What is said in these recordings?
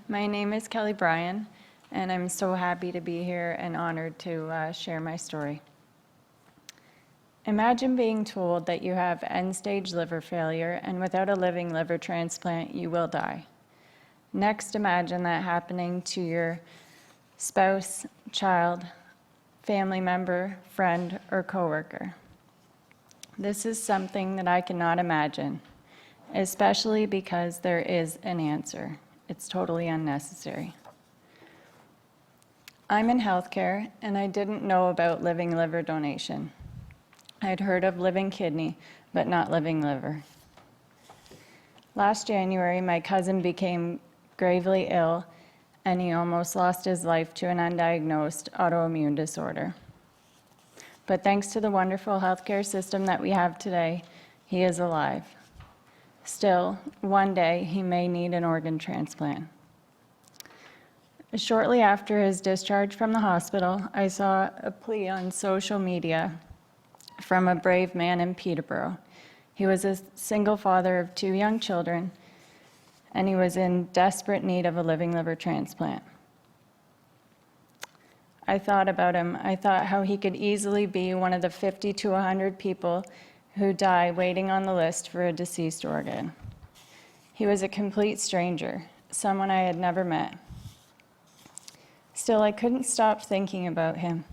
My name is Kelly Bryan, and I'm so happy to be here and honored to share my story. Imagine being told that you have end-stage liver failure, and without a living liver transplant, you will die. Next, imagine that happening to your spouse, child, family member, friend, or coworker. This is something that I cannot imagine, especially because there is an answer. It's totally unnecessary. I'm in healthcare, and I didn't know about living liver donation. I'd heard of living kidney, but not living liver. Last January, my cousin became gravely ill, and he almost lost his life to an undiagnosed autoimmune disorder. But thanks to the wonderful healthcare system that we have today, he is alive. Still, one day he may need an organ transplant. Shortly after his discharge from the hospital, I saw a plea on social media from a brave man in Peterborough. He was a single father of 2 young children, and he was in desperate need of a living liver transplant. I thought about him. I thought how he could easily be one of the 50 to 100 people who die waiting on the list for a deceased organ. He was a complete stranger, someone I had never met. Still, I couldn't stop thinking about him.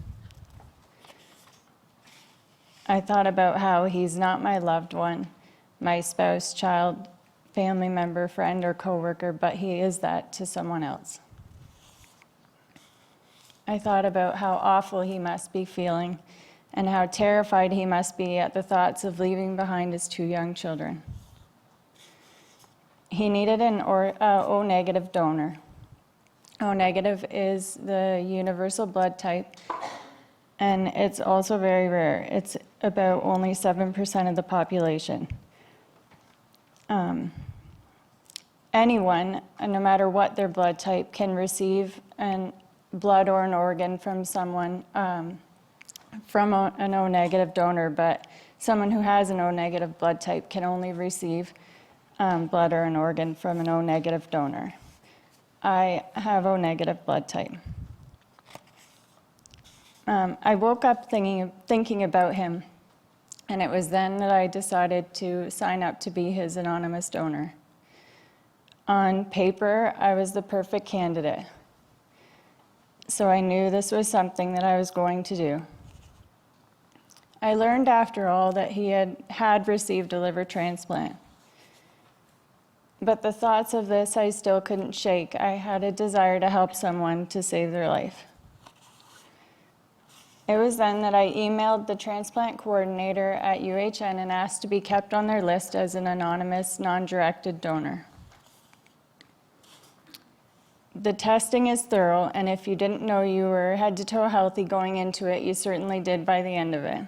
I thought about how he's not my loved one, my spouse, child, family member, friend, or coworker, but he is that to someone else. I thought about how awful he must be feeling and how terrified he must be at the thoughts of leaving behind his 2 young children. He needed an O-negative donor. O-negative is the universal blood type, and it's also very rare. It's about only 7% of the population. Anyone, no matter what their blood type, can receive blood or an organ from someone from an O-negative donor, but someone who has an O-negative blood type can only receive blood or an organ from an O-negative donor. I have O-negative blood type. I woke up thinking about him, and it was then that I decided to sign up to be his anonymous donor. On paper, I was the perfect candidate, so I knew this was something that I was going to do. I learned after all that he had received a liver transplant. But the thoughts of this I still couldn't shake. I had a desire to help someone to save their life. It was then that I emailed the transplant coordinator at UHN and asked to be kept on their list as an anonymous, non-directed donor. The testing is thorough, and if you didn't know you were head to toe healthy going into it, you certainly did by the end of it.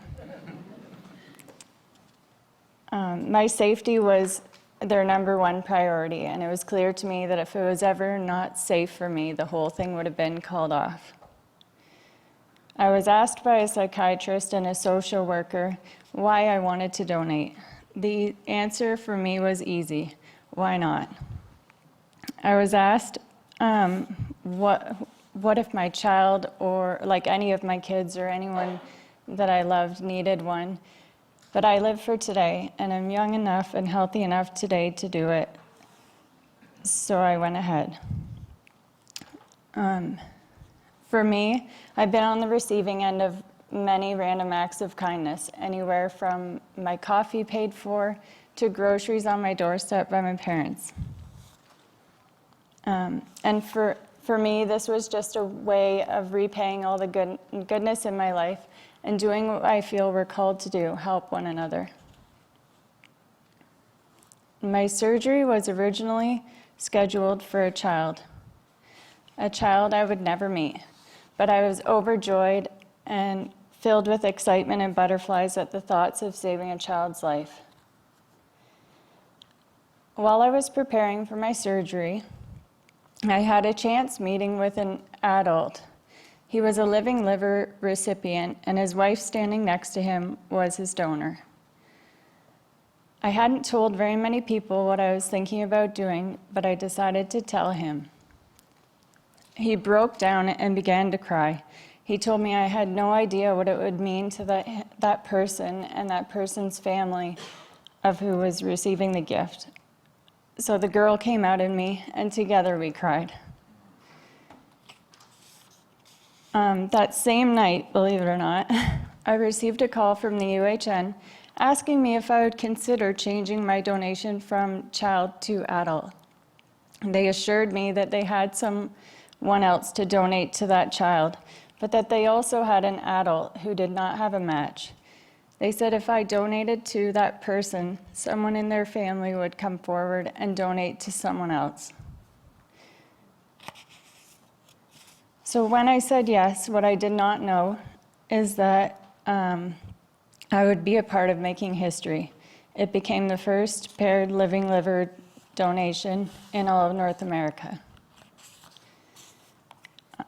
My safety was their #1 priority, and it was clear to me that if it was ever not safe for me, the whole thing would have been called off. I was asked by a psychiatrist and a social worker why I wanted to donate. The answer for me was easy: why not? I was asked, what if my child, or like any of my kids or anyone that I loved, needed one? But I live for today, and I'm young enough and healthy enough today to do it. So I went ahead. For me, I've been on the receiving end of many random acts of kindness, anywhere from my coffee paid for to groceries on my doorstep by my parents. And for me, this was just a way of repaying all the goodness in my life and doing what I feel we're called to do: help one another. My surgery was originally scheduled for a child I would never meet, but I was overjoyed and filled with excitement and butterflies at the thoughts of saving a child's life. While I was preparing for my surgery, I had a chance meeting with an adult. He was a living liver recipient, and his wife standing next to him was his donor. I hadn't told very many people what I was thinking about doing, but I decided to tell him. He broke down and began to cry. He told me I had no idea what it would mean to that person and that person's family of who was receiving the gift. So the girl came out in me, and together we cried. That same night, believe it or not, I received a call from the UHN asking me if I would consider changing my donation from child to adult. They assured me that they had someone else to donate to that child, but that they also had an adult who did not have a match. They said if I donated to that person, someone in their family would come forward and donate to someone else. So when I said yes, what I did not know is that I would be a part of making history. It became the first paired living liver donation in all of North America.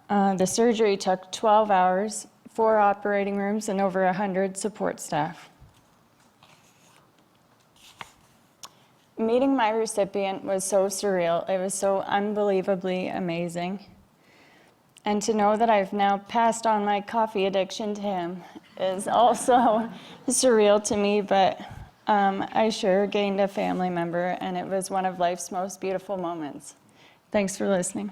The surgery took 12 hours, 4 operating rooms, and over 100 support staff. Meeting my recipient was so surreal. It was so unbelievably amazing. And to know that I've now passed on my coffee addiction to him is also surreal to me, but I sure gained a family member, and it was one of life's most beautiful moments. Thanks for listening.